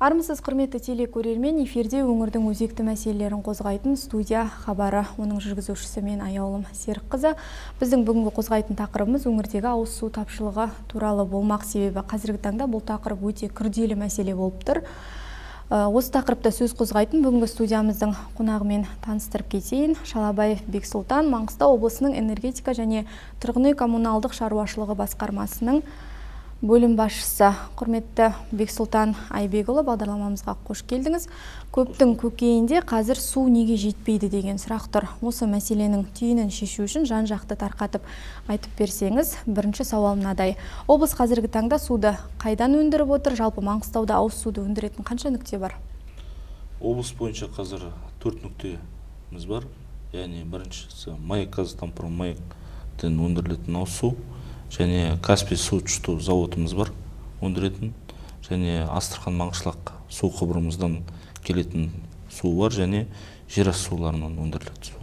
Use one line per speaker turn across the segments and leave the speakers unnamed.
Армысыз құрметті телекөрермен, эфирде өңірдің өзекті мәселелерін қозғайтын студия хабары. Оның жүргізушісі мен Аяулым Серікқызы. Біздің бүгінгі қозғайтын тақырыбымыз өңірдегі ауыз су тапшылығы туралы болмақ, себебі қазіргі таңда бұл тақырып өте күрделі мәселе болып тұр. Осы тақырыпта сөз қозғайтын бүгінгі студиямыздың қонағымен таныстырып кетейін. Шалабаев Бексұлтан, Маңғыстау облысының энергетика және тұрғын үй коммуналдық шаруашылығы басқармасының бөлім басшысы. Құрметті Бексұлтан Айбекұлы, бағдарламамызға қош келдіңіз. Көптің көкейінде қазір су неге жетпейді деген сұрақ тұр. Осы мәселенің түйінін шешу үшін жан-жақты тарқатып айтып берсеңіз. Бірінші сауал мынадай. Облыс қазіргі таңда суды қайдан өндіріп отыр? Жалпы Маңғыстауда ауыз суды өндіретін қанша нүкте бар?
Облыс бойынша қазір 4 нүктеміз бар. Яғни біріншісі Маяк Казатомпром Маяктен өндірілетін ауыз су, және Каспий су тұщыту зауытымыз бар өндіретін, және Астрахан Маңғышлақ су құбырымыздан келетін су бар, және жерасты суларынан өндірілетін су.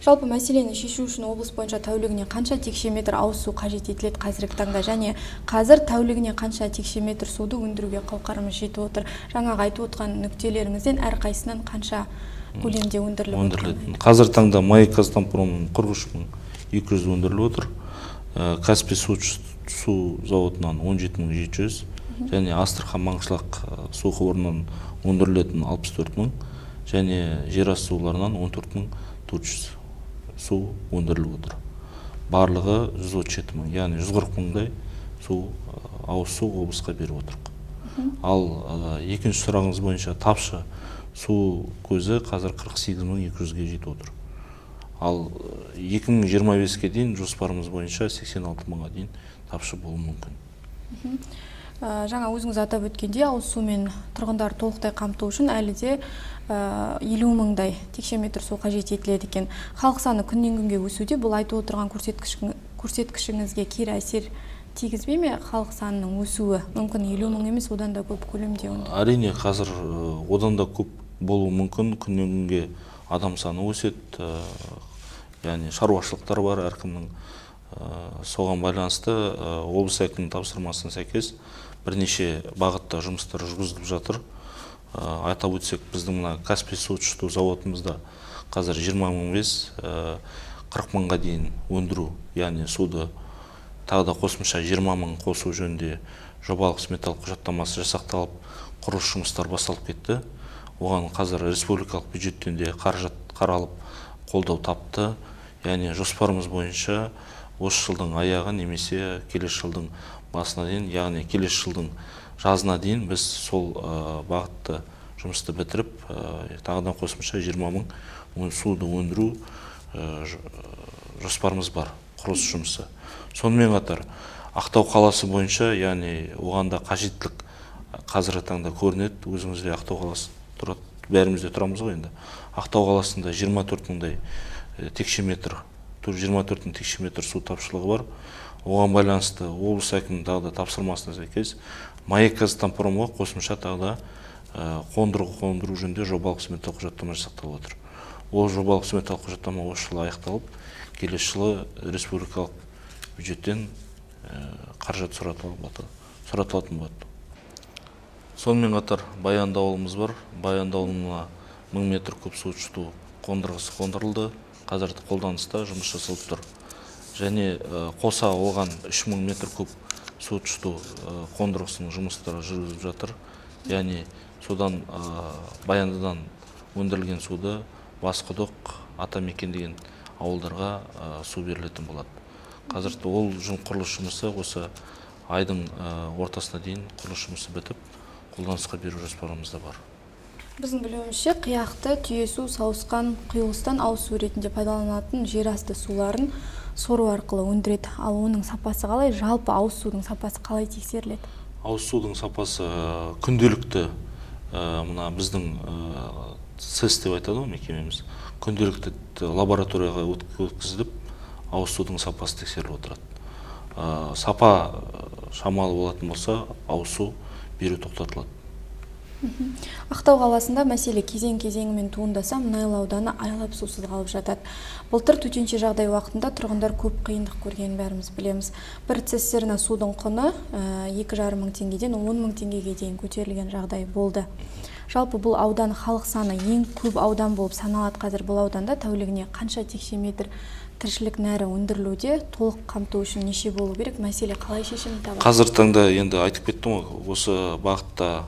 Жалпы мәселені шешу үшін облыс бойынша тәулігіне қанша текше метр ауыз су қажет етіледі қазіргі таңда, және қазір тәулігіне қанша текше метр суды өндіруге қауқарымыз жетіп отыр? Жаңағы айтып отқан нүктелеріңізден әрқайсынан қанша көлемде өндіріліп отыр?
Қазір таңда Маяк Казатомпром 43.200 өндіріліп отыр. Каспий су зауытынан 17.700, және Астрахан Маңғышлақ су құбырынан өндірілетін 64.000, және жерасты суларынан 14.400 су өндіріліп отыр. Барлығы 137.000, яғни 140.000-дай ауыз су облысқа беріп отырық. Ал екінші сұрағыңыз бойынша тапшы су көзі қазір 48.200-ге жетіп отыр. Ал 2025-ке дейін жоспарымыз бойынша 86.000-ға дейін тапшы болуы мүмкін.
Жаңа өзіңіз атап өткенде, ауыз сумен тұрғындар толықтай қамту үшін әлі де 50.000-дай текше метр су қажет етіледі екен. Халық саны күннен күнге өсуде, бұл айтып отырған көрсеткішіңізге кері әсер тигізбей ме? Халық санының өсуі мүмкін 50.000 емес, одан да көп көлемде өндіріледі.
Әрине, қазір одан да көп болуы мүмкін. Күннен күнге адам саны өседі, яғни шаруашылықтар бар, әркімнің соған байланысты облыс әкімінің тапсырмасына сәйкес бірнеше бағытта жұмыстар жүргізіліп жатыр. Айтап өтсек, біздің мына Каспий су тұщыту зауытымызда қазір 20.000-40 мыңға дейін өндіру, яғни суды тағы да қосымша 20.000 қосу жөнінде жобалық сметалық құжаттамасы жасақталып, құрылыс жұмыстар басталып кетті. Оған қазір республикалық бюджеттен де қаражат қаралып, қолдау тапты. Яғни жоспарымыз бойынша осы жылдың аяғы немесе келесі жылдың басына дейін, яғни келесі жылдың жазына дейін біз сол бағытты жұмысты бітіріп, тағыдан қосымша 20.000 суды өндіру жоспарымыз бар, құрылыс жұмысы. Сонымен қатар Ақтау қаласы бойынша, яғни оған да қажеттілік қазіргі таңда көрінеді. Өзіңізде Ақтау қаласы тұрады, бәрімізде тұрамыз ғой енді. Ақтау қаласында 24.000-дай текше метр, 24.000 текше метр су тапшылығы бар. Оған байланысты облыс әкімінің тағы да тапсырмасына сәйкес Маяк Казатомпромға қосымша тағы да қондыру жөнінде жобалық сметалық құжаттама жасақталып отыр. Ол жобалық сметалық құжаттама осы жылы аяқталып, келесі жылы республикалық бюджеттен қаражат сұратылатын болады. Сонымен қатар Баянды ауылымыз бар. Баянды ауылына 1000 метр куб су тұщыту қондырғысы қондырылды. Қазір қолданыста жұмыс жасалып тұр. Және қоса оған 3000 метр куб су тұщыту қондырғысының жұмыстары жүргізіліп жатыр. Яғни содан Баяндыдан өндірілген суды Басқұдық, Атамекен деген ауылдарға су берілетін болады. Қазір ол құрылыс жұмысы осы айдың ортасына дейін құрылыс жұмысы бітіп, қолданысқа беру жоспарымызда бар.
Біздің білуімізше, қияқты, түйесу, сауысқан, құйылыстан ауыз су ретінде пайдаланатын жерасты суларын сору арқылы өндіреді. Ал оның сапасы қалай? Жалпы ауыз судың сапасы қалай тексеріледі?
Ауыз судың сапасы күнделікті, мына біздің СЭС деп айтады ғой мекемеміз, күнделікті лабораторияға өткізіліп, ауыз судың сапасы тексеріліп отырады. Сапа шамалы болатын болса, ауыз су беру тоқтатылады.
Ақтау қаласында мәселе кезең-кезеңімен туындаса, Мұнайлы ауданы айлап сусыз қалып жатады. Былтыр төтенше жағдай уақытында тұрғындар көп қиындық көргенін бәріміз білеміз. Бір цистерна судың құны 2,5 мың теңгеден 10 мың теңгеге дейін көтерілген жағдай болды. Жалпы бұл аудан халық саны ең көп аудан болып саналады. Қазір бұл ауданда тәулігіне қанша текше метр тіршілік нәрі өндірілуде, толық қамту үшін неше болу керек, мәселе қалай шешімін табады?
Қазір таңда енді айтып кеттім ғой, осы бағытта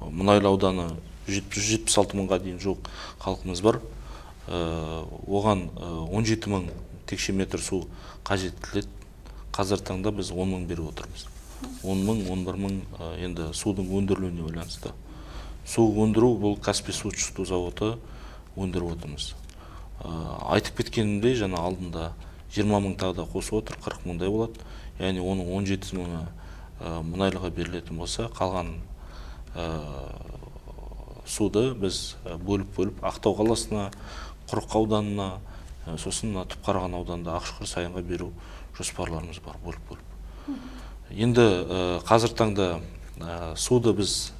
Мұнайлы ауданы 176 мыңға дейін жуық халқымыз бар. Оған 17 мың текше метр су қажет етіледі. Қазір таңда біз 10 мың беріп отырмыз. 10 мың, 11 мың енді судың өндірілуіне байланысты. Су өндіру бұл Каспий су тұщыту зауыты өндіріп отырмыз. Айтып кеткенімдей, жаңа алдында 20 мың тағы да қосып отыр, 40 мыңдай болады. Яғни оның 17 мыңы Мұнайлыға берілетін болса, қалған суды біз бөліп Ақтау қаласына, Құрық ауданына, сосын Түпқараған ауданында Ақшұқыр сайынға беру жоспарларымыз бар, бөліп. Енді қазір таңда суды біз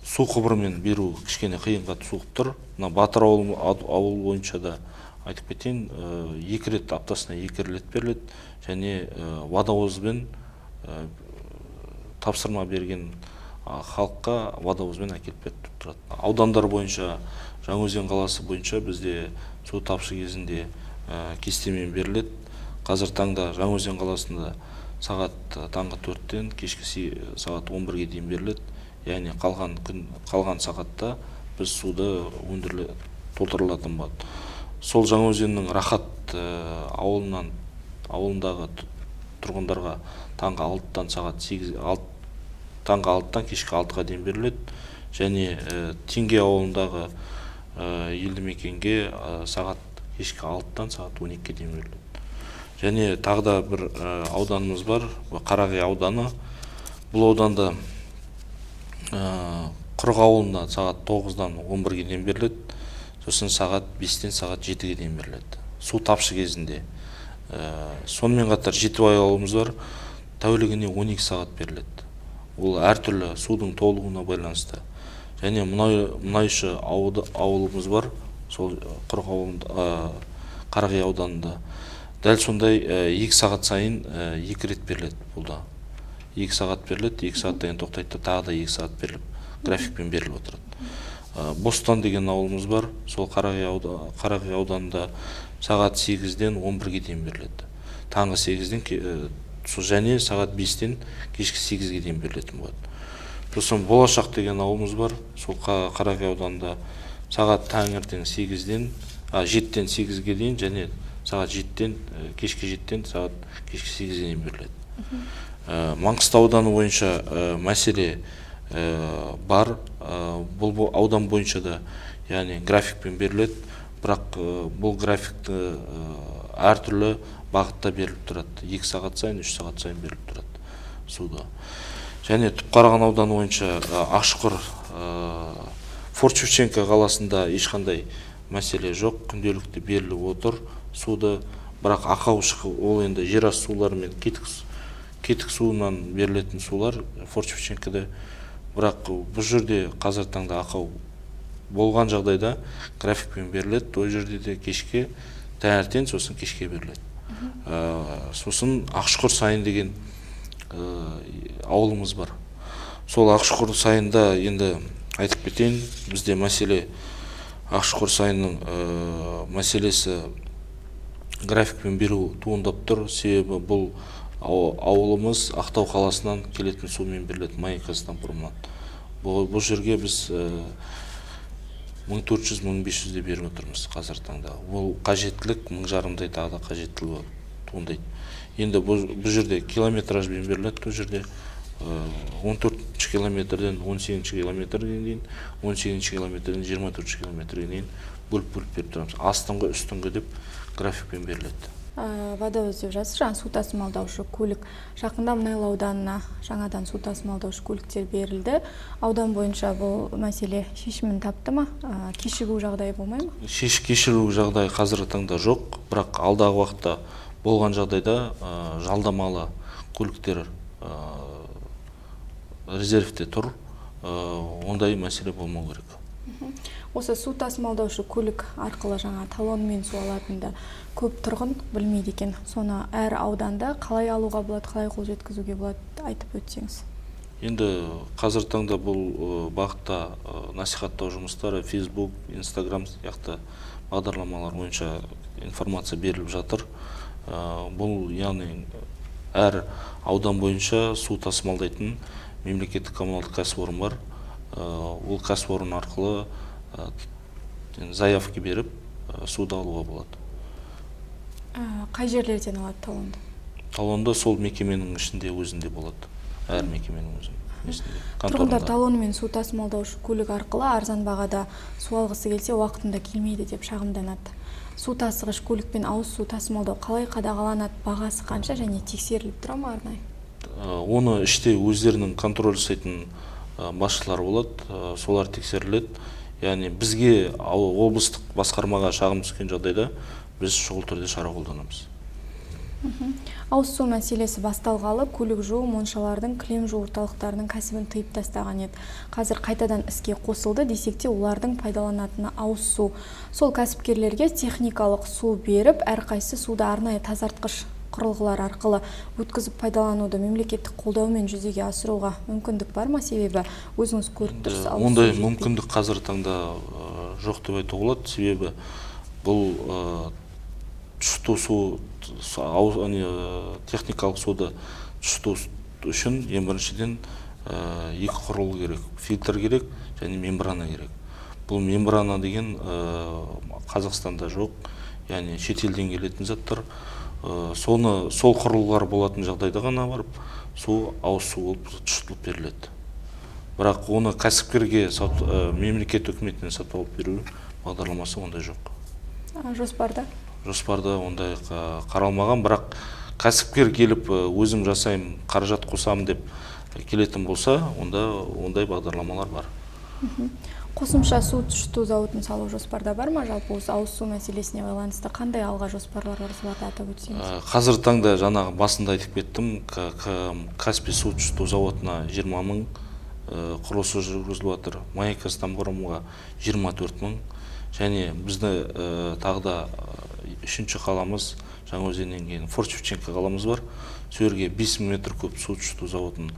су құбырымен беру кішкене қиынға соғып тұр. Батыр ауыл бойынша да айтып кетейін, 2 рет аптасына 2 рет беріледі, және водовозбен тапсырма берген халыққа водовозбен әкеліп беріп тұрады. Аудандар бойынша, Жаңаөзен қаласы бойынша бізде су тапшы кезінде кестемен беріледі. Қазір таңда Жаңаөзен қаласында сағат таңғы 4-тен кешкі сағат 11-ге дейін беріледі. Яғни қалған сағатта біз суды толтырылатын болады. Сол Жаңаөзеннің Рахат ауылындағы тұрғындарға таңғы 6-тан кешкі 6-ға дейін беріледі. Және Теңге ауылындағы елді мекенге кешкі 6-тан сағат 12-ге дейін беріледі. Және тағы да бір ауданымыз бар, Қарағай ауданы. Бұл ауданда Құрық ауылына сағат 9-дан 11-ге дейін беріледі. Сосын сағат 5-тен сағат 7-ге дейін беріледі. Су тапшы кезінде. Сонымен қатар Жетібай ауылымыз бар, тәулігіне 12 сағат беріледі. Ол әртүрлі судың толуына байланысты. Және Мұнайшы ауылымыз бар, сол Құрық ауылында, Қарағай ауданында. Дәл сондай 2 сағат сайын 2 рет беріледі бұлда. 2 сағат беріледі, 2 сағаттан тоқтайды, тағы да 2 сағат беріліп, графикпен беріліп отырады. Бостан деген ауылымыз бар, сол Қарағай ауданында сағат 8-ден 11-ге дейін беріледі. Таңғы 8-ден және сағат 5-тен кешкі 8-ге дейін берілетін болады. Сосын Болашақ деген ауылымыз бар, сол Қарағай ауданында сағат таңертең 7-ден 8-ге дейін және сағат 7-тен кешкі 7-тен сағат кешкі 8-ге дейін беріледі. Маңғыстау ауданы бойынша мәселе бар. Бұл аудан бойынша да яғни графикпен беріледі, бірақ бұл графикті әртүрлі бағытта беріліп тұрады. 2 сағат сайын, 3 сағат сайын беріліп тұрады суда. Және Түпқараған ауданы бойынша Ақшұқыр, Форт-Шевченко қаласында ешқандай мәселе жоқ, күнделікті беріліп отыр суды, бірақ ақау ол енді жерасты сулары мен кетік суынан берілетін сулар Форт-Шевченкода. Бірақ бұл жерде қазір таңда ақау болған жағдайда графикпен беріледі. Той жерде де кешке таңертең, сосын кешке беріледі. Сосын Ақшұқыр сайын деген ауылымыз бар. Сол Ақшұқыр сайында енді айтып кетейін, бізде мәселе Ақшұқыр сайының мәселесі графикпен беру туындап тұр. Себебі бұл ауылымыз Ақтау қаласынан келетін сумен беріледі, Майкасынан бұрыннан. Бұл жерге біз 1400-1500 беріп отырмыз қазір таңда. Бұл қажеттілік 1500-дай тағы да қажеттілігі туындайды. Енді бұл жерде километражбен беріледі, бұл жерде 14 километрден 18 километрден дейін, 18 километрден 24 километрден дейін бөліп беріп тұрамыз. Астыңғы, үстіңгі деп графикпен беріледі.
Водовоз деп жатсыз, жаңа су тасымалдаушы көлік. Жақында Мұнайлы ауданына жаңадан су тасымалдаушы көліктер берілді. Аудан бойынша бұл мәселе шешімін тапты ма? Кешігу жағдайы болмай ма?
Кешігу жағдайы қазіргі таңда жоқ, бірақ алдағы уақытта болған жағдайда жалдамалы көліктер резервте тұр. ондай мәселе болмау керек.
Осы су тасымалдаушы көлік арқылы жаңа талонмен су алатында көп тұрғын білмейді екен. Соны әр ауданда қалай алуға болады, қалай қол жеткізуге болады, айтып өтсеңіз.
Енді қазір таңда бұл бағытта насихаттау жұмыстары Facebook, Instagram сияқты бағдарламалар бойынша информация беріліп жатыр. Бұл яғни әр аудан бойынша су тасымалдайтын мемлекеттік коммуналдық кәсіпорын бар. Ол кәсіпорын арқылы заявка беріп суды алуға болады.
Қай жерлерден алады талонды?
Талонды сол мекеменің ішінде өзінде болады. Әр мекеменің өзінде.
Тұрғындар талонымен су тасымалдаушы көлік арқылы арзан бағада су алғысы келсе уақытында келмейді деп шағымданады. Су тасығыш көлікпен ауыз су тасымалдау қалай қадағаланады, бағасы қанша және тексеріліп тұра ма арнайы?
Оны іште өздерінің контроль жасайтын басшылар болады, солар тексеріледі. Яғни бізге облыстық басқармаға шағым түскен жағдайда біз шұғыл түрде шара қолданамыз.
Ауыз су мәселесі басталғалы көлік жуу моншалардың, кілем жуу орталықтарының кәсібін тыйып тастаған еді. Қазір қайтадан іске қосылды десек те олардың пайдаланатыны ауыз су. Сол кәсіпкерлерге техникалық су беріп, әрқайсысы суды арнайы тазартқыш құрылғылар арқылы өткізіп пайдалануды мемлекеттік қолдаумен жүзеге асыруға мүмкіндік бар ма? Себебі өзіңіз көріп тұрсыз.
Ондай мүмкіндік қазір таңда жоқ деп айтуға болады. Себебі бұл тұщыту су, техникалық суды тұщыту үшін ең біріншіден екі құрылғы керек, фильтр керек және мембрана керек. Бұл мембрана деген Қазақстанда жоқ, яғни шетелден келетін заттар. Сол құрылғылар болатын жағдайда ғана барып, ауыз су болып тұщытылып беріледі. Бірақ оны кәсіпкерге мемлекет үкіметінен сатып алып беру бағдарламасы ондай жоқ.
Жоспарда?
Жоспарда ондай қаралмаған, бірақ кәсіпкер келіп өзім жасаймын, қаражат қосамын деп келетін болса, ондай бағдарламалар бар.
Қосымша су тұщыту зауытын салу жоспарда бар ма? Жалпы осы ауыз су мәселесіне байланысты қандай алға жоспарлар бар, соларды атап өтсеңіз?
Қазір таңда жаңағы басында айтып кеттім, Каспий су тұщыту зауытына 20 мың құрылысы жүргізіліп жатыр. Маяк Стамборымға 24 мың. Және бізді тағы да үшінші қаламыз, Жаңаөзеннен кейін Форт-Шевченко қаламыз бар. Сөйерге 5 мың метр куб су тұщыту зауытын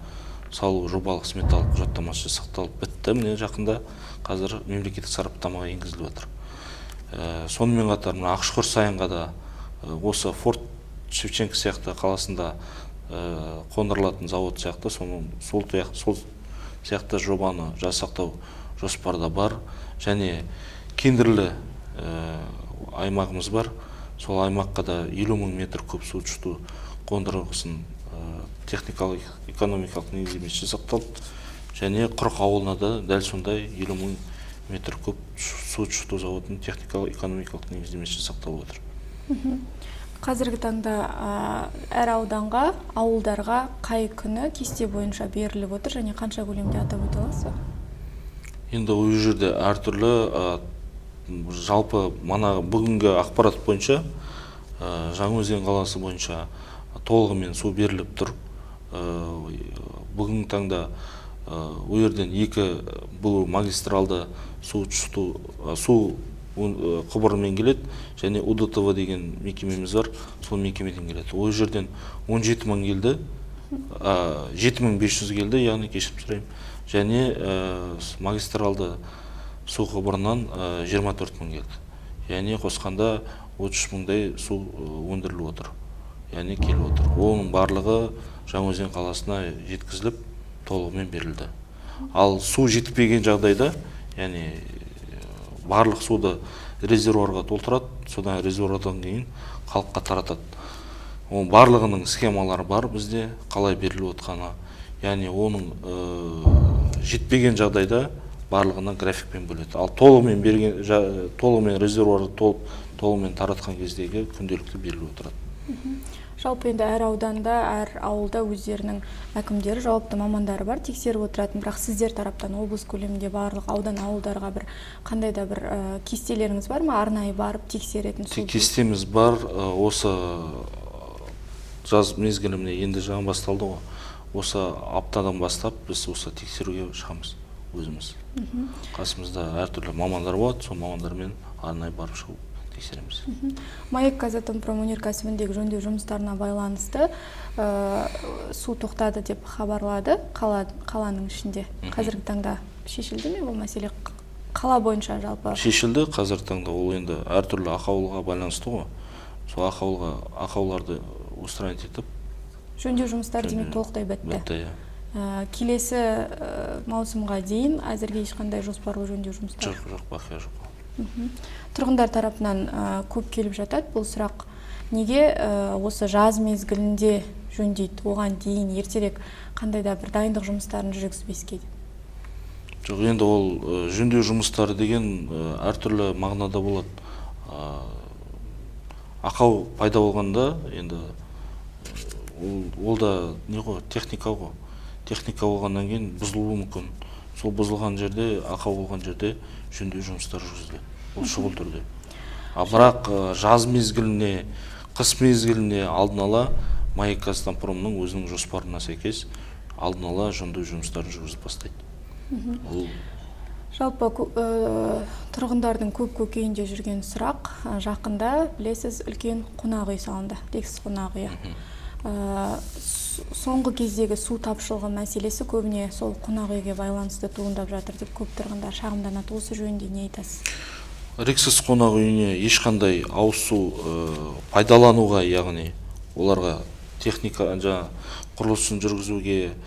салу жобалық сметалық құжаттамасы жасақталып бітті. Міне жақында қазір мемлекеттік сараптамаға енгізіліп жатыр. Сонымен қатар Ақшұқыр Сайынға да осы Форт-Шевченко сияқты қаласында қондырылатын зауыт сияқты сол сияқты жобаны жасақтау жоспарда бар. Және кендірлі аймағымыз бар. Сол аймаққа да 50 мың метр куб су тұщыту қондырғысын техникалық, экономикалық негіздемесі жасақталып, және Құрық ауылына да дәл сондай 50 мың метр куб су тұщыту зауытының техникалық, экономикалық негіздемесі жасақталып отыр.
Қазіргі таңда әр ауданға, ауылдарға қай күні кесте бойынша беріліп отыр және қанша көлемде атап өте аласыз ба?
Енді ол жерде әртүрлі, жалпы бүгінгі ақпарат бойынша Жаңаөзен қаласы бойынша толығымен су беріліп тұр. Бүгінгі таңда өерден бұл магистралды су құбырымен келеді, және УДТВ деген мекемеміз бар, сол мекемеден келеді. Ол жерден 17 мың келді, 7500 келді, яғни кешірім сұраймын. Және магистралды су құбырынан 24 мың келді. Яғни қосқанда 33 мыңдай су өндіріліп отыр. Яғни келіп отыр. Оның барлығы Жаңаөзен қаласына жеткізіліп, толығымен берілді. Ал су жетпеген жағдайда, яғни барлық суды резервуарға толтырады, содан резервуардан кейін халыққа таратады. Оның барлығының схемалары бар бізде, қалай беріліп отқаны. Яғни оның жетпеген жағдайда барлығынан графикпен бөледі. Ал толығымен резервуарды толығымен таратқан кездегі күнделікті беріліп отырады.
Жалпы енді әр ауданда, әр ауылда өздерінің әкімдері, жауапты мамандары бар, тексеріп отыратын. Бірақ сіздер тараптан облыс көлемінде барлық аудан, ауылдарға қандай да бір кестелеріңіз бар ма? Арнайы барып тексеретін?
Кестеміз бар. Осы жаз мезгіліне енді жаңа басталды ғой. Осы аптадан бастап біз осы тексеруге шығамыз. өзіміз. Қасымызда әртүрлі мамандар болады, сол мамандармен арнайы барып шығып тексереміз.
Маек Казатомпром өнеркәсібіндегі жөндеу жұмыстарына байланысты су тоқтады деп хабарлады қаланың ішінде. Қазіргі таңда шешілді ме бұл мәселе? Қала бойынша жалпы?
Шешілді. Қазіргі таңда ол енді әртүрлі ақаулыға байланысты ғой. Сол ақауларды устранить етіп,
жөндеу жұмыстары демек толықтай бітті. Келесі маусымға дейін әзірге ешқандай жоспарлы жөндеу жұмыстары?
Жоқ, бақия жоқ.
Тұрғындар тарапынан көп келіп жатады бұл сұрақ. Неге осы жаз мезгілінде жөндейді? Оған дейін ертерек қандай да бір дайындық жұмыстарын жүргізбеске?
Жоқ, енді ол жөндеу жұмыстары деген әртүрлі мағынада болады. Ақау пайда болғанда, енді ол да не ғой, техника ғой. Техника болғаннан кейін бұзылуы мүмкін. Сол бұзылған жерде, ақау болған жерде жөндеу жұмыстары жүргізіледі. Ол шұғыл түрде. Бірақ жаз мезгіліне, қыс мезгіліне алдын ала Маек Казатомпромның өзінің жоспарына сәйкес алдын ала жөндеу жұмыстарын жүргізіп бастайды.
Жалпы тұрғындардың көп көкейінде жүрген сұрақ, жақында білесіз үлкен қонақ үй салынды, Лексус қонақ үйі. Соңғы кездегі су тапшылығы мәселесі көбіне сол қонақ үйге байланысты туындап жатыр деп көп тұрғындар шағымданады. Осы жөнінде не айтасыз?
Лексус қонақ үйіне ешқандай ауыз су пайдалануға, яғни оларға техника құрылысын жүргізуге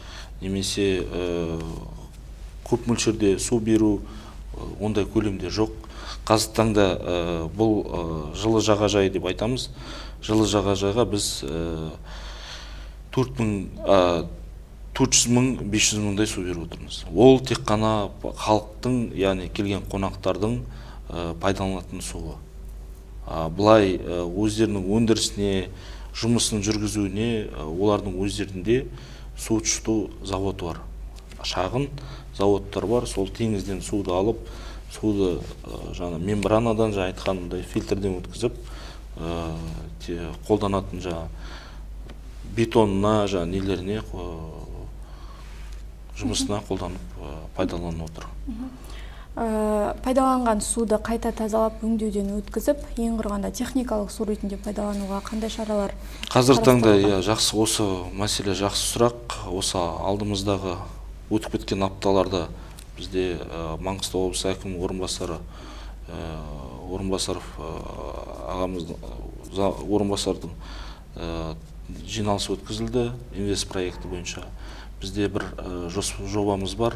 немесе көп мөлшерде су беру ондай көлемде жоқ. Қазіргі таңда бұл жылы жағажай деп айтамыз. Жылы жағажайға біз 400 мың, 500 мыңдай су беріп отырмыз. Ол тек қана халықтың, яғни келген қонақтардың пайдаланатын суы. Бұлай өздерінің өндірісіне, жұмысын жүргізуіне, олардың өздерінде су тұщыту заводы бар. Шағын заводтар бар, сол теңізден суды алып, суды мембранадан айтқандай фильтрден өткізіп, қолданатын бетонына, нелеріне, жұмысына қолданып пайдаланып отыр.
Пайдаланған суды қайта тазалап өңдеуден өткізіп, ең құрғанда техникалық су ретінде пайдалануға қандай шаралар?
Қазіргі таңда жақсы, осы мәселе жақсы сұрақ. Осы алдымыздағы өтіп кеткен апталарда бізде Маңғыстау облысы әкімінің орынбасаров орынбасардың жиналысы өткізілді инвест проекті бойынша. Бізде бір жобамыз бар,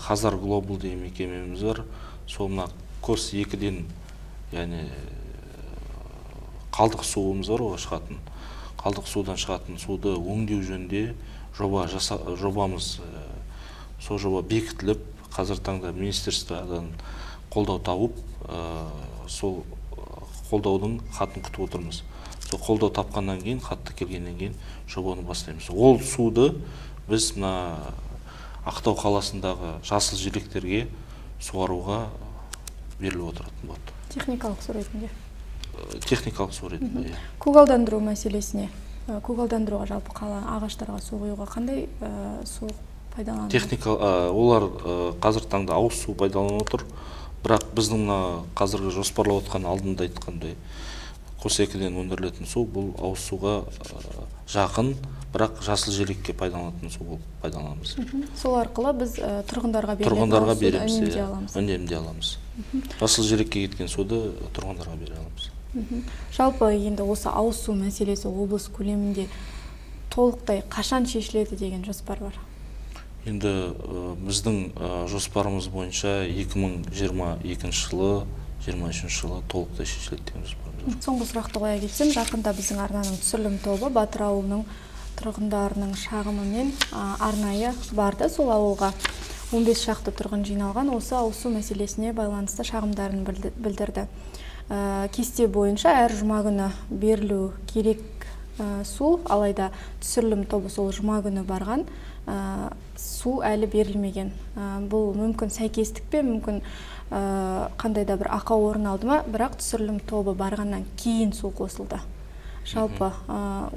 Хазар Глобал деген мекемеміз бар. Солына Корс 2-ден, яғни қалдық суымыз бар, шығатын. Қалдық судан шығатын суды өңдеу жөнінде жобамыз, сол жоба бекітіліп, қазір таңда министерстводан қолдау тауып, сол қолдаудың хатын күтіп отырмыз. Сол қолдау тапқаннан кейін, хатты келгеннен кейін жобаны бастаймыз. Ол суды біз Ақтау қаласындағы жасыл желектерге суаруға беріліп отыратын болады.
Техникалық су ретінде?
Техникалық су ретінде.
Көгалдандыру мәселесіне, көгалдандыруға жалпы қала ағаштарға су құюға қандай су пайдаланады?
Олар қазір таңда ауыз су пайдаланып отыр. Бірақ біздің қазіргі жоспарлап отқан алдында айтқандай Қос 2-ден өндірілетін су бұл ауыз суға жақын, бірақ жасыл желекке пайдаланатын су болып пайдаланамыз.
Сол арқылы біз тұрғындарға береміз,
үнемдей аламыз. Жасыл желекке кеткен суды тұрғындарға бере аламыз.
Жалпы енді осы ауыз су мәселесі облыс көлемінде толықтай қашан шешіледі деген жоспар бар?
Енді біздің жоспарымыз бойынша 2022 жылы, 23 жылы толықтай шешіледі деген жоспарымыз бар.
Соңғы сұрақты қоя кетсем, жақында біздің арнаның түсірілім тобы Батыр ауылының тұрғындарының шағымымен арнайы барды. Сол ауылға 15 шақты тұрғын жиналған, осы ауыз су мәселесіне байланысты шағымдарын білдірді. Кесте бойынша әр жұма күні берілу керек су, алайда түсірілім тобы сол жұма күні барған, су әлі берілмеген. Бұл мүмкін сәйкестік пе, мүмкін қандай да бір ақау орын алды ма, бірақ түсірілім тобы барғаннан кейін су қосылды. Жалпы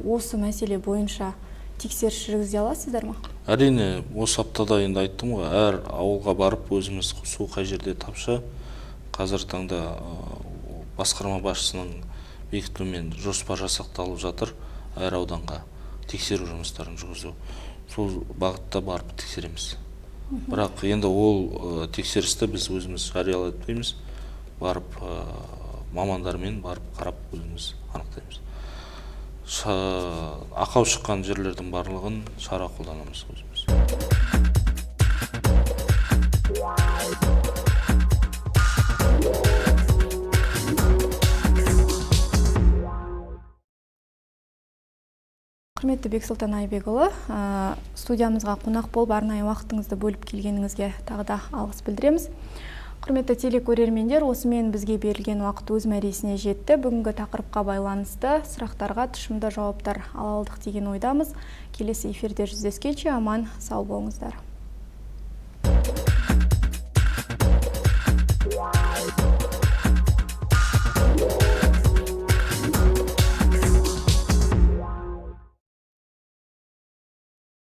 осы мәселе бойынша тексеріс жүргізе аласыздар ма?
Әрине, осы аптада енді айттым ғой, әр ауылға барып өзіміз су қай жерде тапшы, қазір таңда басқарма басшысының бекітуімен жоспар жасақталып жатыр, әр ауданға тексеру жұмыстарын жүргізу. Сол бағытта барып тексереміз. Бірақ енді ол тексерісті біз өзіміз жариялатпаймыз, барып мамандармен барып қарап өзіміз анықтаймыз. Ақау шыққан жерлердің барлығын шара қолданамыз өзіміз.
Құрметті Бексұлтан Айбекұлы, студиямызға қонақ болып арнайы уақытыңызды бөліп келгеніңізге тағы да алғыс білдіреміз. Құрметті телекөрермендер, осымен бізге берілген уақыт өз мәресіне жетті. Бүгінгі тақырыпқа байланысты сұрақтарға тұшымды жауаптар ала алдық деген ойдамыз. Келесі эфирде жүздескенше аман сау болыңыздар.